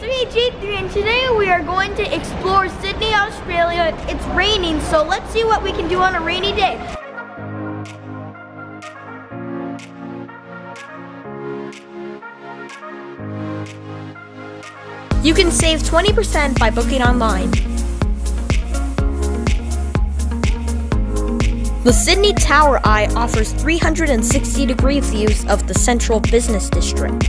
me, G3, and today we are going to explore Sydney, Australia. It's raining, so let's see what we can do on a rainy day. You can save 20% by booking online. The Sydney Tower Eye offers 360-degree views of the central business district.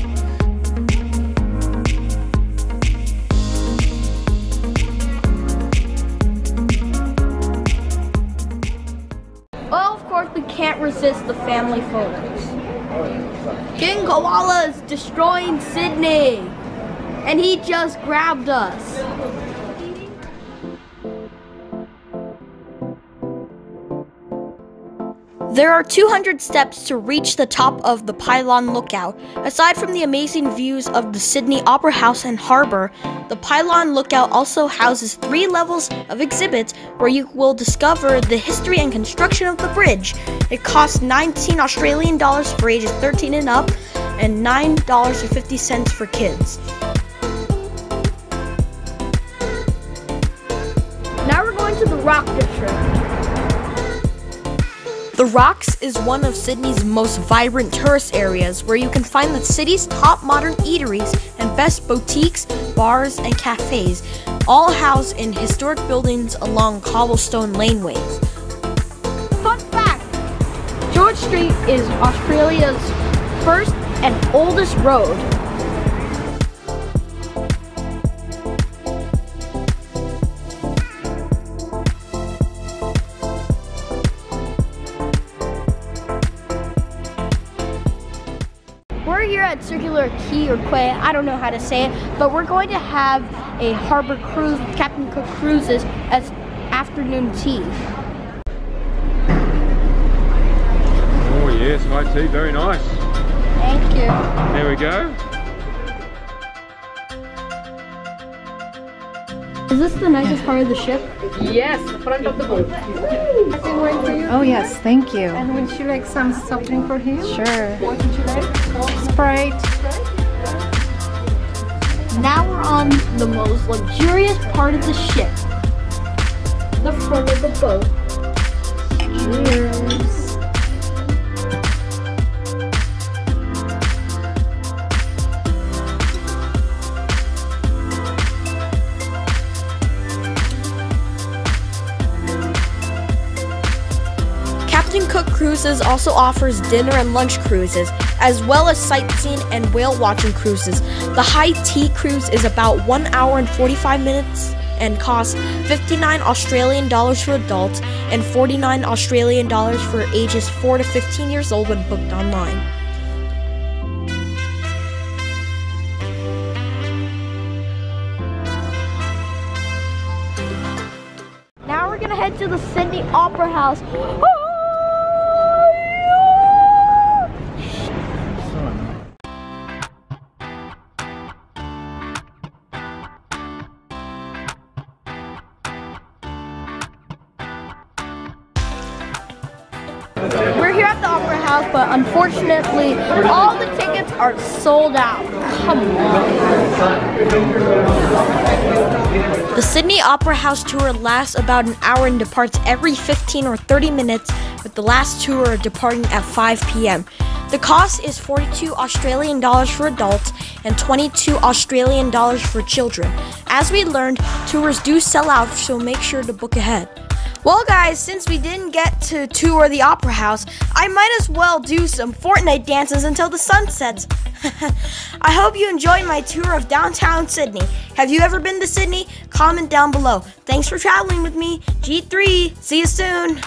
Well, of course, we can't resist the family photos. King Koala is destroying Sydney, and he just grabbed us. There are 200 steps to reach the top of the Pylon Lookout. Aside from the amazing views of the Sydney Opera House and Harbour, the Pylon Lookout also houses 3 levels of exhibits where you will discover the history and construction of the bridge. It costs 19 Australian dollars for ages 13 and up, and $9.50 for kids. Now we're going to the Rock District. The Rocks is one of Sydney's most vibrant tourist areas where you can find the city's top modern eateries and best boutiques, bars, and cafes, all housed in historic buildings along cobblestone laneways. Fun fact! George Street is Australia's first and oldest road. We're here at Circular Quay or Quay, I don't know how to say it, but we're going to have a harbor cruise with Captain Cook Cruises as afternoon tea. Oh yes, high tea, very nice. Thank you. There we go. Is this the nicest part of the ship? Yes, the front of the boat. Oh yes, thank you. And would you like some soft drink for him? Sure. What would you like? Sprite. Now we're on the most luxurious part of the ship. The front of the boat. Cheers. Captain Cook Cruises also offers dinner and lunch cruises, as well as sightseeing and whale watching cruises. The high tea cruise is about 1 hour and 45 minutes and costs 59 Australian dollars for adults and 49 Australian dollars for ages 4 to 15 years old when booked online. Now we're gonna head to the Sydney Opera House. We're here at the Opera House, but unfortunately, all the tickets are sold out. Come on. The Sydney Opera House tour lasts about an hour and departs every 15 or 30 minutes, with the last tour departing at 5 p.m. The cost is 42 Australian dollars for adults and 22 Australian dollars for children. As we learned, tours do sell out, so make sure to book ahead. Well guys, since we didn't get to tour the Opera House, I might as well do some Fortnite dances until the sun sets. I hope you enjoyed my tour of downtown Sydney. Have you ever been to Sydney? Comment down below. Thanks for traveling with me, G3. See you soon.